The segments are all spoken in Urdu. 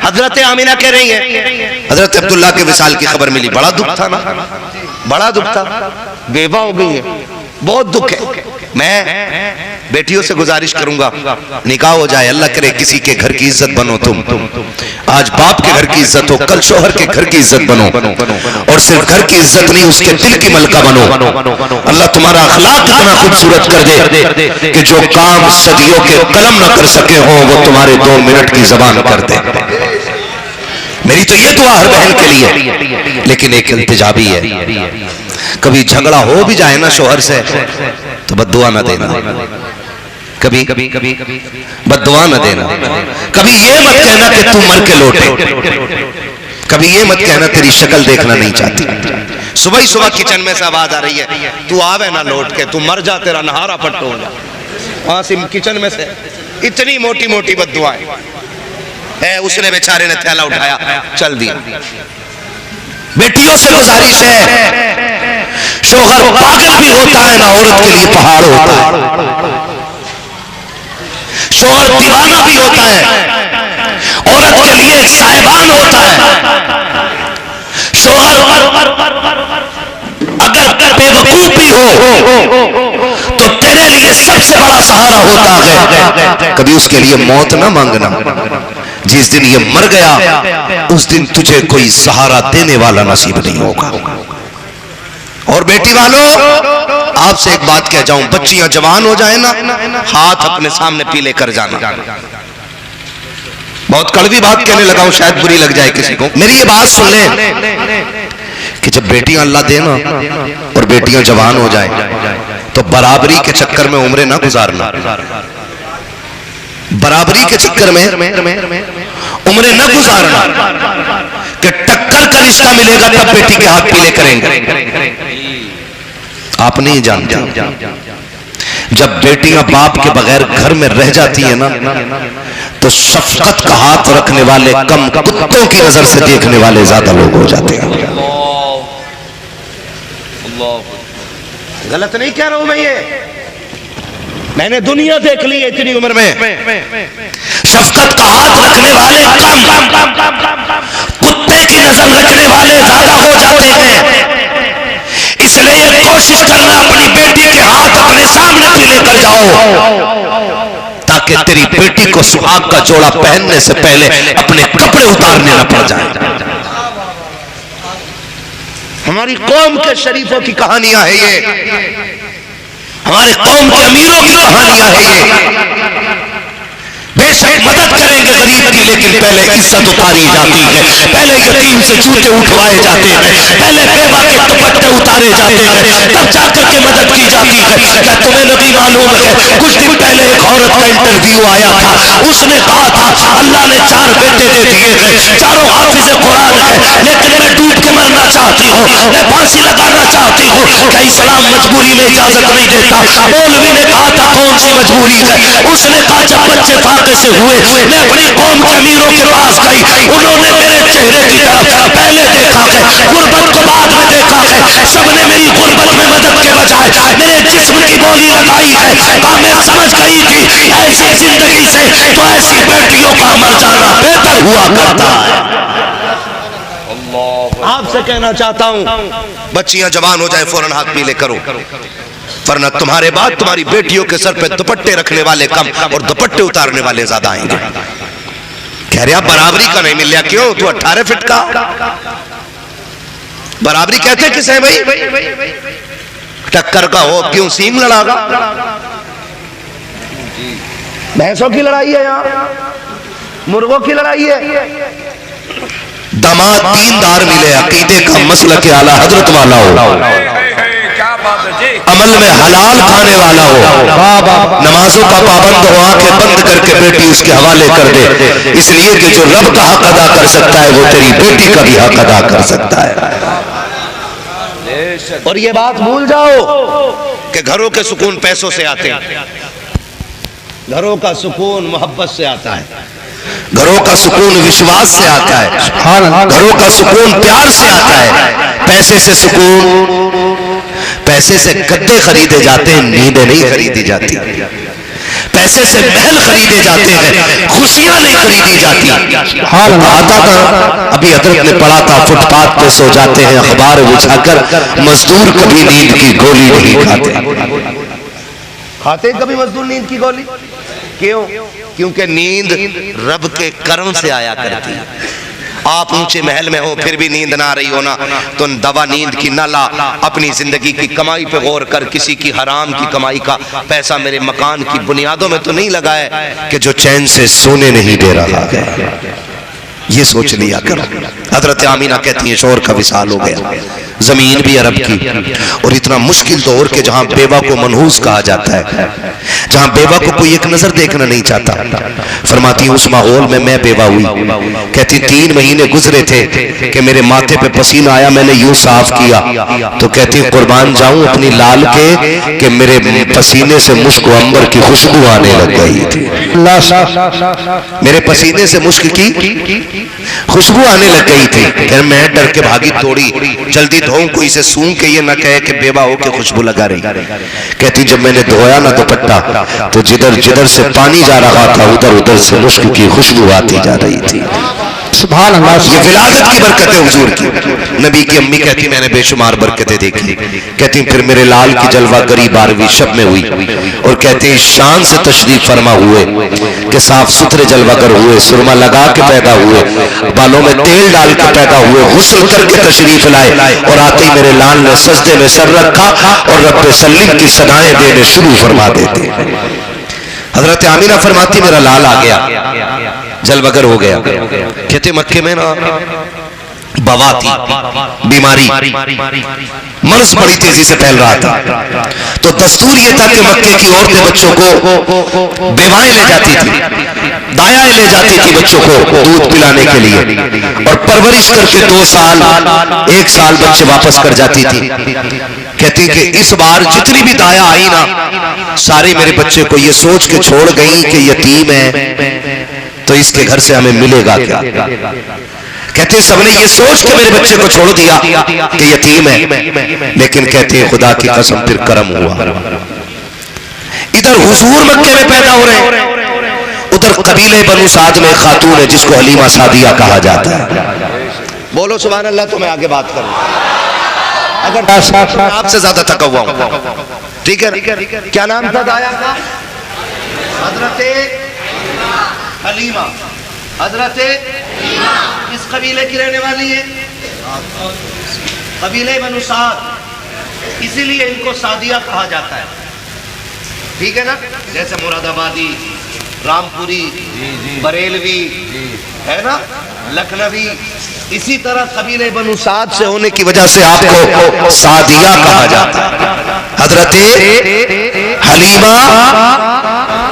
حضرت آمینہ کہہ رہی ہیں حضرت عبداللہ کے وصال کی خبر ملی، بڑا دکھ تھا نا، بڑا دکھ تھا، بیوہ ہو گئی ہے، بہت دکھ ہے۔ میں بیٹیوں سے گزارش کروں گا نکاح ہو جائے، اللہ کرے کسی کے گھر کی عزت بنو تم، آج باپ کے گھر کی عزت ہو، کل شوہر کے گھر کی عزت بنو، اور صرف گھر کی عزت نہیں اس کے دل کی ملکہ بنو۔ اللہ تمہارا اخلاق اتنا خوبصورت کر دے کہ جو کام صدیوں کے قلم نہ کر سکے ہوں وہ تمہارے 2 منٹ کی زبان کر دے۔ میری تو یہ دعا ہر بہن کے لیے، لیکن ایک التجا بھی ہے، کبھی جھگڑا ہو بھی جائے نا شوہر سے تو بد دعا نہ دینا، کبھی بد دعا نہ دینا، کبھی یہ مت کہنا کہ تم مر کے لوٹے، کبھی یہ مت کہنا تیری شکل دیکھنا نہیں چاہتی۔ صبح ہی صبح کچن میں سے آواز آ رہی ہے تو آوے نہ لوٹ کے، تو مر جا، تیرا نہارا پٹو ہو جا، وہاں سے کچن میں سے اتنی موٹی موٹی بد دعائیں ہے، اس نے بیچارے نے تھیلا اٹھایا چل دیا۔ بیٹیوں سے گزارش ہے، شوہر پاگل بھی ہوتا ہے نا عورت کے لیے پہاڑ ہوتا ہے، شوہر دیوانہ بھی ہوتا ہے عورت کے لیے صاحبان ہوتا ہے، شوہر اگر بے وقوف بھی ہو تو تیرے لیے سب سے بڑا سہارا ہوتا ہے۔ کبھی اس کے لیے موت نہ مانگنا، جس دن یہ مر گیا اس دن تجھے کوئی سہارا دینے والا نصیب نہیں ہوگا۔ اور بیٹی والوں آپ سے ایک بات کہہ جاؤں، بچیاں جوان ہو جائیں نا ہاتھ اپنے سامنے پیلے کر جانا۔ بہت کڑوی بات کہنے لگا ہوں، شاید بری لگ جائے کسی کو، میری یہ بات سن لیں کہ جب بیٹیاں اللہ دے نا اور بیٹیاں جوان ہو جائیں تو برابری کے چکر میں عمریں نہ گزارنا، برابری کے چکر میں عمریں نہ گزارنا کہ ٹکر کا رشتہ ملے گا تب بیٹی کے ہاتھ پیلے کریں گے۔ آپ نہیں جانتے جب بیٹیاں باپ کے بغیر گھر میں رہ جاتی ہیں نا تو شفقت کا ہاتھ رکھنے والے کم، کتوں کی نظر سے دیکھنے والے زیادہ لوگ ہو جاتے ہیں۔ غلط نہیں کہہ رہا ہوں میں نے دنیا دیکھ لی ہے اتنی عمر میں، شفقت کا ہاتھ رکھنے والے کم، کتے کی نظر رکھنے والے زیادہ ہو جاتے ہیں۔ اس لیے کوشش کرنا اپنی بیٹی کے ہاتھ اپنے سامنے پہ لے کر جاؤ تاکہ تیری بیٹی کو سہاگ کا جوڑا پہننے سے پہلے اپنے کپڑے اتارنے نہ پڑ جائیں۔ ہماری قوم کے شریفوں کی کہانیاں ہیں یہ، ہمارے قوم کے امیروں کی کہانیاں ہیں یہ۔ بے شک مدد کریں گے غریب کی، لیکن پہلے عزت اتاری جاتی ہے، پہلے یتیم سے جوتے اٹھوائے جاتے ہیں، پہلے بیوہ کے دوپٹے اتارے جاتے ہیں، تب جا کر کے مدد کی جاتی ہے۔ کیا تمہیں نہیں معلوم ہے کچھ دن پہلے ایک عورت کا انٹرویو آیا تھا، اس نے کہا تھا اللہ نے 4 بیٹے دے دیے ہیں، چاروں حافظ قرآن ہے، لیکن میں ڈوب کے مرنا چاہتی ہوں، میں پھانسی لگانا چاہتی ہوں۔ کیا اسلام مجبوری میں اجازت نہیں دیتا؟ مولوی نے کہا تھا کون سی مجبوری ہے؟ اس نے کہا جب بچے سے ہوئے میں اپنی قوم کے امیروں کے پاس گئی، انہوں نے میرے چہرے کی طرف پہلے دیکھا ہے، غربت کو بعد میں دیکھا ہے، سب نے میری غربت میں مدد کے بجائے میرے جسم کی بولی لگائی ہے۔ کہا میں سمجھ گئی تھی ایسی زندگی سے تو ایسی بیٹیوں کا مر جانا بہتر ہوا کرتا ہے۔ آپ سے کہنا چاہتا ہوں بچیاں جوان ہو جائیں فوراً ہاتھ پیلے کرو، ورنہ تمہارے بعد تمہاری بیٹیوں کے سر پہ دوپٹے رکھنے والے کم اور دوپٹے اتارنے والے زیادہ آئیں گے۔ کہہ رہے برابری کا نہیں مل رہا، کیوں؟ تو 18 فٹ کا برابری کہتے کس ہے بھائی؟ ٹکر کا ہو کیوں سینگ لڑا گا؟ بھینسوں کی لڑائی ہے یہاں، مرغوں کی لڑائی ہے۔ داماد دیندار ملے، عقیدے کا مسلک اعلیٰ حضرت والا ہو، عمل میں حلال کھانے والا ہو، نمازوں کا پابند ہو، آنکھیں بند کر کے بیٹی اس کے حوالے کر دے، اس لیے کہ جو رب کا حق ادا کر سکتا ہے وہ تیری بیٹی کا بھی حق ادا کر سکتا ہے۔ اور یہ بات بھول جاؤ کہ گھروں کے سکون پیسوں سے آتے ہیں، گھروں کا سکون محبت سے آتا ہے، گھروں کا سکون وشواس سے آتا ہے، گھروں کا سکون پیار سے آتا ہے۔ پیسے سے سکون، پیسے سے گدے خریدے جاتے ہیں، نیندیں نہیں خریدی جاتی۔ پیسے سے محل خریدے جاتے ہیں، خوشیاں نہیں خریدی جاتی۔ آتا تھا ابھی حضرت نے پڑھا تھا، فٹ پاتھ پہ سو جاتے ہیں اخبار بچھا کر، مزدور کبھی نیند کی گولی نہیں کھاتے۔ کھاتے کبھی مزدور نیند کی گولی؟ کیوں؟ کیونکہ نیند رب کے کرم سے آیا کرتی ہے۔ آپ اونچے محل میں ہو پھر بھی نیند نہ آ رہی ہونا تو دوا نیند کی نہ لا، اپنی زندگی کی کمائی پہ غور کر، کسی کی حرام کی کمائی کا پیسہ میرے مکان کی بنیادوں میں تو نہیں لگائے کہ جو چین سے سونے نہیں دے رہا ہے۔ یہ سوچ لیا کرو۔ حضرت آمینہ کہتی ہیں شوہر کا وصال ہو گیا، زمین بھی عرب کی، اور اتنا مشکل دور کہ جہاں بیوہ کو منحوس کہا جاتا ہے، جہاں بیوہ کو کوئی ایک نظر دیکھنا نہیں چاہتا۔ فرماتی اس ماحول میں میں بیوہ ہوئی، کہتی 3 مہینے گزرے تھے کہ میرے ماتھے پہ پسینہ آیا، میں نے یوں صاف کیا تو کہتی قربان جاؤں اپنی لال کے کہ میرے پسینے سے مشک و عنبر کی خوشبو آنے لگ گئی تھی، میرے پسینے سے مشک کی خوشبو آنے لگ گئی تھی۔ پھر میں ڈر کے بھاگی توڑی، جلدی دھوؤں کوئی سے سون کے یہ نہ کہے کہ بیوہ ہو کے خوشبو لگا رہی۔ کہتی جب میں نے دھویا نہ دوپٹہ تو جدھر جدھر سے پانی جا رہا تھا ادھر ادھر سے مشک کی خوشبو آتی جا رہی تھی۔ سبحان اللہ، یہ ولادت کی برکت ہے حضور کی۔ نبی کی امی کہتی میں نے بے شمار برکتیں دیکھی، کہتی پھر میرے لال کی جلوہ گری 12ویں شب میں ہوئی، اور کہتے شان سے تشریف فرما ہوئے کہ صاف ستھرے جلوہ گر ہوئے، سرما لگا کے پیدا ہوئے، بالوں میں تیل ڈال کے پیدا ہوئے، غسل کر کے تشریف لائے، اور آتے ہی میرے لال نے سجدے میں سر رکھا اور رب سلیم کی صدائیں دینے شروع فرما دیتے۔ حضرت آمینہ فرماتی میرا لال آ گیا، جلوہ گر ہو گیا۔ کہتے مکے میں نا بوا تھی، بیماری، مرض بڑی تیزی سے پھیل رہا تھا، تو دستور یہ تھا کہ مکے کی عورتیں بچوں کو بیوائیں لے جاتی تھی، دایائیں لے جاتی تھی بچوں کو دودھ پلانے کے لیے، اور پرورش کر کے 2 سال 1 سال بچے واپس کر جاتی تھی۔ کہتی کہ اس بار جتنی بھی دایا آئی نا سارے میرے بچے کو یہ سوچ کے چھوڑ گئی کہ یتیم ہے تو اس کے گھر سے ہمیں ملے گا کیا۔ کہتے سب نے یہ سوچ کے میرے بچے کو چھوڑ دیا کہ یتیم ہے، لیکن کہتے خدا کی قسم پھر کرم ہوا، ادھر حضور مکے میں پیدا ہو رہے ہیں، ادھر قبیلے بنو سعد میں خاتون ہے جس کو حلیمہ سعدیہ کہا جاتا ہے۔ بولو سبحان اللہ، تو میں آگے بات کروں، اگر آپ سے زیادہ تھکا ہوا ہوں، ٹھیک ہے؟ کیا نام تھا دایا کا؟ حضرت حلیمہ۔ حضرت کس قبیلے کی رہنے والی ہے؟ قبیلے بنو سعد، اسی لیے ان کو سعدیہ کہا جاتا ہے، ٹھیک ہے نا؟ جیسے مراد آبادی، رامپوری، بریلوی ہے نا، لکھنوی، اسی طرح قبیلے بنو سعد سے ہونے کی وجہ سے آپ کو سعدیہ کہا جاتا ہے۔ حضرت حلیمہ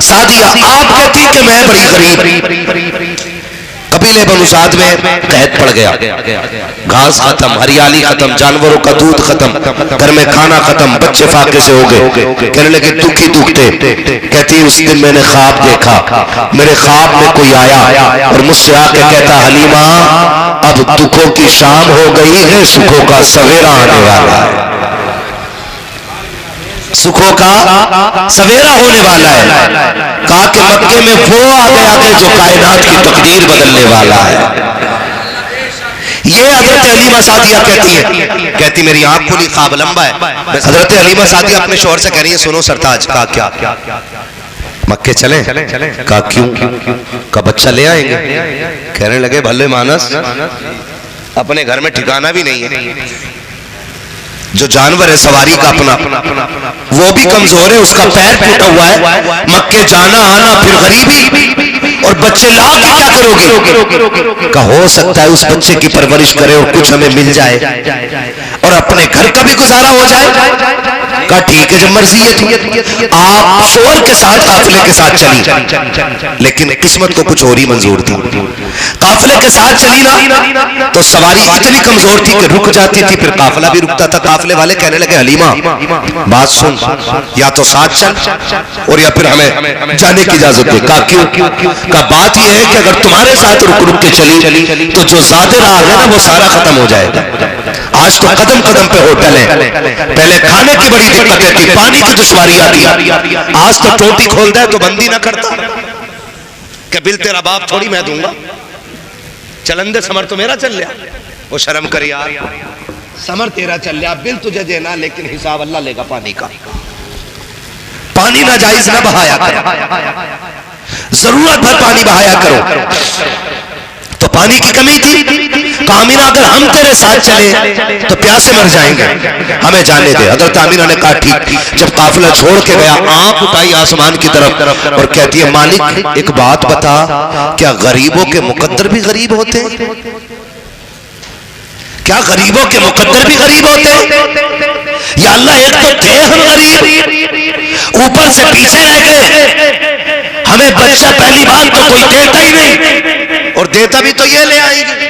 سعدیہ، آپ کہتی کہ میں بڑی غریب، قبیلے بنو سعد میں قحط پڑ گیا، گھاس ختم، ہریالی ختم، جانوروں کا دودھ ختم، گھر میں کھانا ختم، بچے فاقے سے ہو گئے، کہنے لگے دکھی دکھتے۔ کہتی اس دن میں نے خواب دیکھا، میرے خواب میں کوئی آیا اور مجھ سے آ کے کہتا حلیمہ اب دکھوں کی شام ہو گئی ہے، سکھوں کا سویرا آنے والا ہے، سکھوں کا سویرا ہونے والا ہے۔ کہا کہ مکے میں وہ آ گیا کہ جو کائنات کی تقدیر بدلنے والا ہے۔ یہ حضرت حلیمہ سعدیہ کہتی ہے، کہتی میری آنکھ کھلی، خواب لمبا ہے۔ حضرت حلیمہ سعدیہ اپنے شوہر سے کہہ رہی ہے سنو سرتاج، کہا کیا؟ مکے چلیں؟ کہا کیوں؟ کہا بچہ لے آئیں گے۔ کہنے لگے بھلے مانس، اپنے گھر میں ٹھکانہ بھی نہیں ہے، جو جانور ہے سواری کا اپنا وہ بھی کمزور ہے، اس کا پیر ٹوٹا ہوا ہے، مکے جانا آنا پھر غریبی، اور بچے لا کے کیا کرو گے؟ کہ ہو سکتا ہے اس بچے کی پرورش کرے اور کچھ ہمیں مل جائے اور اپنے گھر کا بھی گزارا ہو جائے۔ کہا ٹھیک ہے جب مرضی ہے۔ آپ شوہر کے ساتھ قافلے کے ساتھ چلی، لیکن قسمت کو کچھ اور ہی منظور تھی۔ قافلے کے ساتھ چلی نا تو سواری اتنی کمزور تھی کہ رک جاتی تھی، پھر قافلہ بھی رکتا تھا۔ قافلے والے کہنے لگے حلیمہ بات سن، یا تو ساتھ چل اور یا پھر ہمیں جانے کی اجازت دے۔ کہا کیوں؟ کہا بات یہ ہے کہ اگر تمہارے ساتھ رک رک کے چلی تو جو ذات راہ ہے نا وہ سارا ختم ہو جائے گا۔ آج تو قدم قدم پہ ہوٹل ہیں. پہلے کھانے کی بڑی دقتیں تھی, پانی کی دشواری آتی, آج تو ٹوٹی کھول دے تو بندی نہ کرتا کہ بل تیرا باپ تھوڑی میں دوں گا, چلندے سمر تو میرا چل لیا. وہ شرم کر یار, سمر تیرا چل لیا, بل تجھے دینا, لیکن حساب اللہ لے گا پانی کا. پانی ناجائز نہ بہایا کرو, ضرورت بھر پانی بہایا کرو. تو پانی کی کمی تھی, آمینہ اگر ہم تیرے ساتھ چلے تو پیاسے مر جائیں گے, ہمیں جانے دے. حضرت آمینہ نے کہا ٹھیک. جب قافلہ چھوڑ کے گیا, آنکھ اٹھائی آسمان کی طرف اور کہتی ہے مالک ایک بات بتا, کیا غریبوں کے مقدر بھی غریب ہوتے ہیں؟ کیا غریبوں کے مقدر بھی غریب ہوتے ہیں؟ یا اللہ ایک تو تھے ہم غریب, اوپر سے پیچھے رہ گئے, ہمیں بچہ پہلی بار تو کوئی دیتا ہی نہیں, اور دیتا بھی تو یہ لے آئے گی,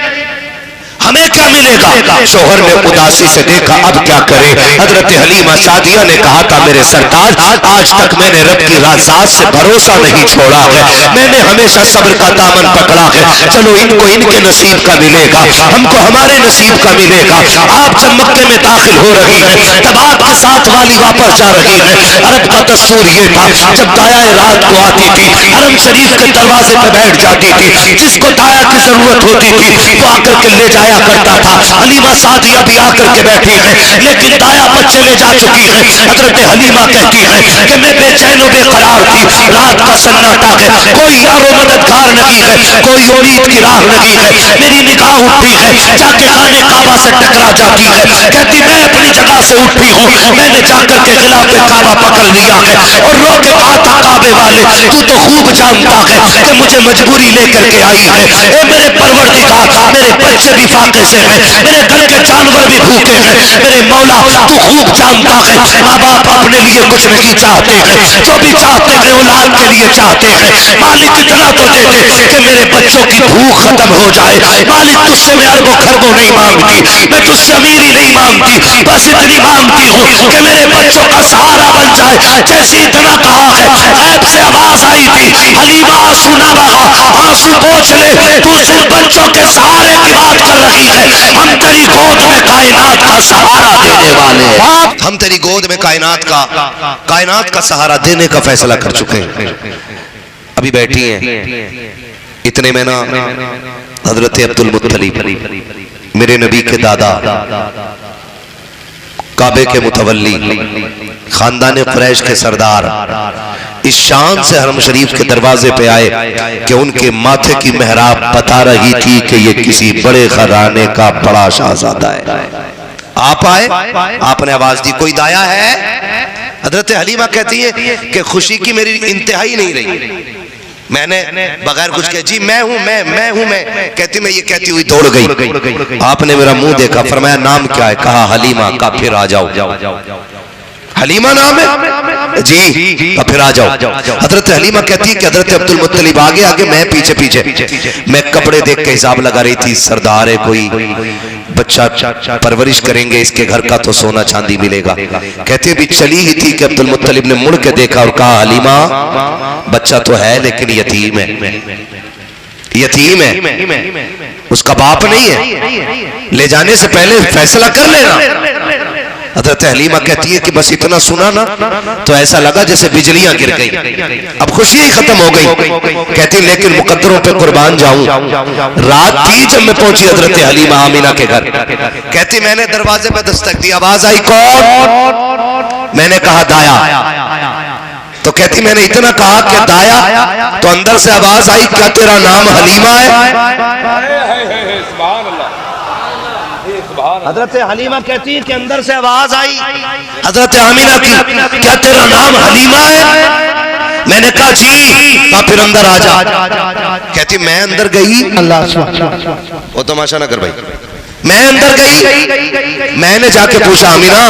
ہمیں کیا ملے گا؟ شوہر نے اداسی سے دیکھا, اب کیا کرے. حضرت حلیمہ سعدیہ نے کہا تھا میرے سرتاج آج تک میں نے رب کی ذات سے بھروسہ نہیں چھوڑا ہے, میں نے ہمیشہ صبر کا دامن پکڑا ہے. چلو ان کو ان کے نصیب کا ملے گا, ہم کو ہمارے نصیب کا ملے گا. آپ جب مکے میں داخل ہو رہی ہے, تب آپ کے ساتھ والی واپس جا رہی ہے. عرب کا دستور یہ تھا, جب دایا رات کو آتی تھی حرم شریف کے دروازے پہ بیٹھ جاتی تھی, جس کو دایا کی ضرورت ہوتی تھی وہ آ کر کے لے جایا کرتا تھا. حلیمہ سعدیہ بھی آ کر کے بیٹھی ہے, لیکن دایا بچے لے جا چکی ہے. حضرت حلیمہ کہتی ہے کہ میں بے چین و بے قرار تھی, رات کا سناٹا ہے, کوئی یار و مددگار نہیں ہے, کوئی امید کی راہ نہیں ہے. میری نگاہ اٹھتی ہے, جا کے خانے کعبہ سے ٹکرا جاتی ہے. کہتی میں اپنی جگہ سے اٹھی ہوں, میں نے جا کر کے غلاف کعبہ پکڑ لیا ہے اور رو کے کہا تھا کعبے والے تو خوب جانتا ہے کہ مجھے مجبوری لے کر کے آئی ہے. اے میرے پروردگار, میرے بچے بھی فاقے سے ہیں, میرے گھر کے جانور بھی بھوکے ہیں, میرے مولا تو خوب جانتا ہے ماں باپ اپنے لیے کچھ نہیں چاہتے ہیں, جو بھی چاہتے ہیں اولاد کے لیے چاہتے ہیں. مالک اتنا تو دے دے کہ میرے بچوں کی بھوک ختم ہو جائے. مالک تجھ سے میں اربوں خربوں نہیں مانگتی, میں تجھ سے امیری نہیں مانگتی, بس اتنی مانگتی ہوں کہ میرے بچوں کا سہارا بن جائے. جیسی اتنا کہا ہے, غیب سے آواز آئی تھی, حلیمہ آنسو نہ بہا, آنسو پوچھ لے, تو صرف بچوں کے سہارے کی بات کر رہی ہے. ہم تیری گود میں کائنات کا سہارا دینے والے ہیں, ہم تیری گود میں کائنات کا سہارا دینے کا فیصلہ کر چکے ہیں. ابھی بیٹھی ہیں, اتنے میں نا حضرت عبد المطلب میرے نبی کے دادا, کعبے کے متولی, خاندان قریش کے سردار, اس شان سے حرم شریف کے دروازے پہ آئے کہ ان کے ماتھے کی محراب بتا رہی تھی کہ یہ کسی بڑے خزانے کا بڑا شہزادہ ہے. آپ آئے, آپ نے آواز دی کوئی دایا ہے؟ حضرت حلیمہ کہتی ہے کہ خوشی کی میری انتہائی نہیں رہی, میں نے بغیر کچھ کہا جی میں ہوں میں کہتی میں یہ کہتی ہوئی دوڑ گئی. آپ نے میرا منہ دیکھا, فرمایا نام کیا ہے؟ کہا حلیمہ. کہا پھر آ جاؤ. حلیمہ نام ہے جی, پھر آ جاؤ. حضرت حلیمہ کہتی ہے کہ حضرت عبد المطلب آگے آگے, میں پیچھے. میں کپڑے دیکھ کے حساب لگا رہی تھی, سردار ہے کوئی, بچہ پرورش کریں گے, اس کے گھر کا تو سونا چاندی ملے گا. کہتے ہیں بھی چلی ہی تھی کہ عبد المطلب نے مڑ کے دیکھا اور کہا حلیمہ بچہ تو ہے لیکن یتیم ہے, اس کا باپ نہیں ہے, لے جانے سے پہلے فیصلہ کر لینا. حضرت حلیمہ کہتی ہے کہ بس اتنا سنا نا تو ایسا لگا جیسے بجلیاں گر گئی, اب خوشی ہی ختم ہو گئی. کہتی لیکن مقدروں پہ قربان جاؤں, رات تھی جب میں پہنچی حضرت حلیمہ آمینہ کے گھر. کہتی میں نے دروازے پہ دستک دی, آواز آئی کون؟ میں نے کہا دایا. تو کہتی میں نے اتنا کہا کہ دایا, تو اندر سے آواز آئی کیا تیرا نام حلیمہ ہے؟ حضرت حلیمہ کہتی ہے کہ اندر سے آواز آئی حضرت آمینہ کی, کیا تیرا نام حلیمہ ہے؟ میں نے کہا جی. کہا پھر اندر آ جا. کہتی میں اندر گئی, وہ تماشا نہ کر بھائی, میں اندر گئی, میں نے جا کے پوچھا آمینہ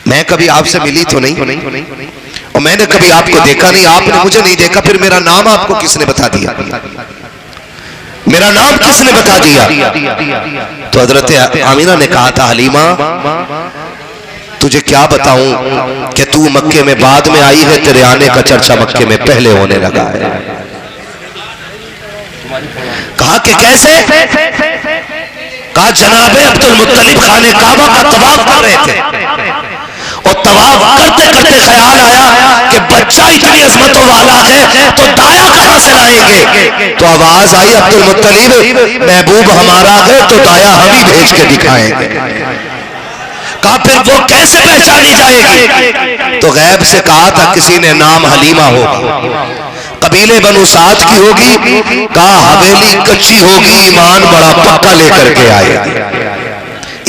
میں کبھی آپ سے ملی تو نہیں, اور میں نے کبھی آپ کو دیکھا نہیں, آپ نے مجھے نہیں دیکھا, پھر میرا نام آپ کو کس نے بتا دیا؟ میرا نام کس نے بتا دیا؟ تو حضرت آمینہ نے کہا تھا حلیمہ تجھے کیا بتاؤں کہ تو مکے میں بعد میں آئی ہے, تیرے آنے کا چرچا مکے میں پہلے ہونے لگا ہے. کہا کہ کیسے؟ کہا جناب عبد المطلب خانہ کعبہ کا طواف کر رہے تھے اور طواف کرتے کرتے خیال آیا کہ بچہ اتنی عظمتوں والا ہے تو دایا کہاں سے لائیں گے؟ تو آواز آئی عبد المطلب محبوب ہمارا ہے تو دایا ہم ہی بھیج کے دکھائیں گے۔ کہا پھر وہ کیسے پہچانی جائے گی؟ تو غیب سے کہا تھا کسی نے نام حلیمہ ہوگا، قبیلے بنو سعد کی ہوگی، کہا حویلی کچی ہوگی، ایمان بڑا پکا لے کر کے آئے گی،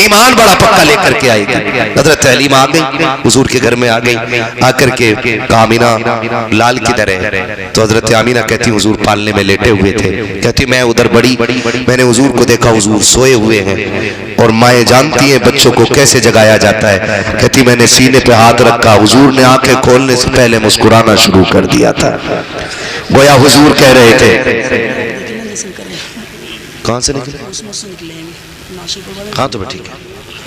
ایمان بڑا پکا لے کر کے آئے گی۔ حضرت حلیمہ آ گئی، حضور کے گھر میں آ گئی، آ کر کے آمینہ لال کدھر ہے؟ تو حضرت آمینہ کہتی حضور پالنے میں لیٹے ہوئے تھے، کہتی میں ادھر بڑی، میں نے حضور کو دیکھا حضور سوئے ہوئے ہیں، اور مائیں جانتی ہیں بچوں کو کیسے جگایا جاتا ہے، کہتی میں نے سینے پہ ہاتھ رکھا، حضور نے آنکھیں کھولنے سے پہلے مسکرانا شروع کر دیا تھا، گویا حضور کہہ رہے تھے کہاں سے نکلے؟ ہاں تو ٹھیک ہے،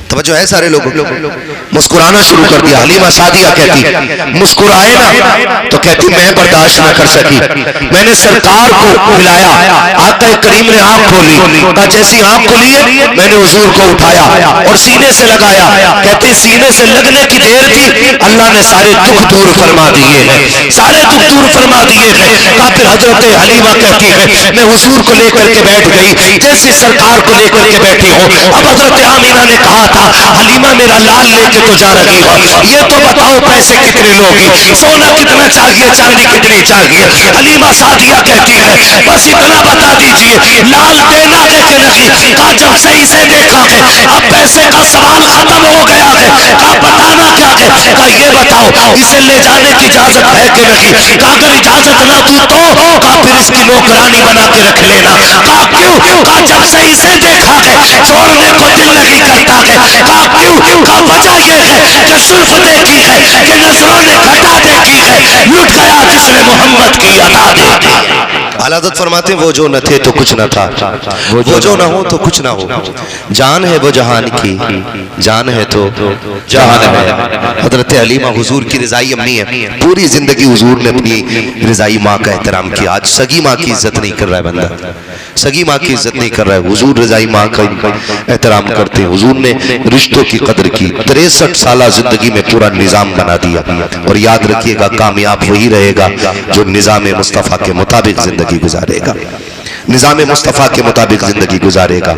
توجہ ہے سارے لوگوں، مسکرانا شروع کر دیا۔ حلیمہ سعدیہ کہتی مسکرائے نا تو کہتی میں برداشت نہ کر سکی، میں نے سرکار کو بلایا، آقا کریم نے آنکھ کھولی، کہا جیسی آنکھ کھولی ہے میں نے حضور کو اٹھایا اور سینے سے لگایا، کہتی سینے سے لگنے کی دیر تھی اللہ نے سارے دکھ دور فرما دیے ہیں، سارے دکھ دور فرما دیے ہیں۔ کہا پھر حضرت حلیمہ کہتی ہے میں حضور کو لے کر کے بیٹھ گئی جیسی سرکار کو لے کر کے بیٹھی ہوں۔ اب حضرت آمینہ نے کہا تھا حلیمہ میرا لال لے کے تو جا رہی ہو، یہ تو بتاؤ پیسے کتنے لوگی، سونا کتنا چاہیے، چاندی کتنی چاہیے؟ حلیمہ سعدیہ کہتی ہے بس اتنا بتا دیجئے لال دینا ہے کہ نہیں؟ کہا جب صحیح سے دیکھا ہے اب پیسے کا سوال ختم ہو گیا ہے، کہا بتانا کیا ہے؟ کہا یہ بتاؤ اسے لے جانے کی اجازت ہے کہ نہیں؟ کہا اگر اجازت نہ دی تو کہا پھر اس کی نوکرانی بنا کے رکھ لینا۔ کہا کیوں؟ کہا جب صحیح سے دیکھا ہے چھوڑنے کو دل نہیں کرتا ہے۔ کہا کیوں؟ کہا وجہ یہ ہے کہ زلف دیکھی ہے کہ نظروں نے گھٹا دیکھی ہے، لٹ گیا جس نے محمد کی عطا دیکھی۔ حضرت فرماتے ہیں وہ جو نہ تھے تو کچھ نہ تھا، وہ جو نہ ہو تو کچھ نہ ہو، جان ہے وہ جہان کی، جان ہے تو جہان ہے۔ حضرت حلیمہ حضور کی رضائی امی ہے، پوری زندگی حضور نے اپنی رضائی ماں کا احترام کیا۔ آج سگی ماں کی عزت نہیں کر رہا ہے بندہ، سگی ماں کی عزت نہیں کر رہا ہے، حضور رضائی ماں کا احترام کرتے ہیں۔ حضور نے رشتوں کی قدر کی، 63 سالہ زندگی میں پورا نظام بنا دیا، اور یاد رکھیے گا کامیاب وہی رہے گا جو نظام مصطفیٰ کے مطابق زندگی گزارے گا، نظام مصطفیٰ کے مطابق زندگی گزارے گا۔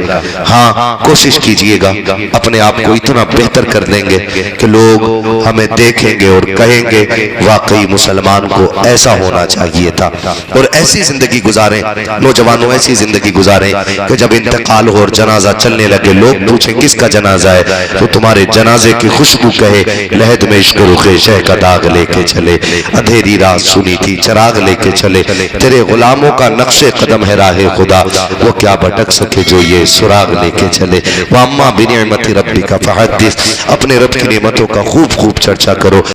ہاں کوشش کیجئے گا اپنے آپ کو اتنا بہتر کر دیں گے کہ لوگ ہمیں دیکھیں گے اور کہیں گے واقعی مسلمان کو ایسا ہونا چاہیے تھا، اور ایسی زندگی گزاریں نوجوانوں، ایسی زندگی گزاریں کہ جب انتقال ہو اور جنازہ چلنے لگے لوگ پوچھیں کس کا جنازہ ہے تو تمہارے جنازے کی خوشبو کہے لہد میں عشق رخ شہ کا داغ لے کے چلے، اندھیری رات سنی تھی چراغ لے کے چلے، تیرے غلاموں کا نقش قدم ہے راہ خدا، وہ کیا بھٹک سکے جو یہ سراغ لے کے چلے۔ وَأَمَّا بِنِعْمَةِ رَبِّكَ فَحَدِّثْ، اپنے رب کی نعمتوں کا خوب خوب چرچا کرو۔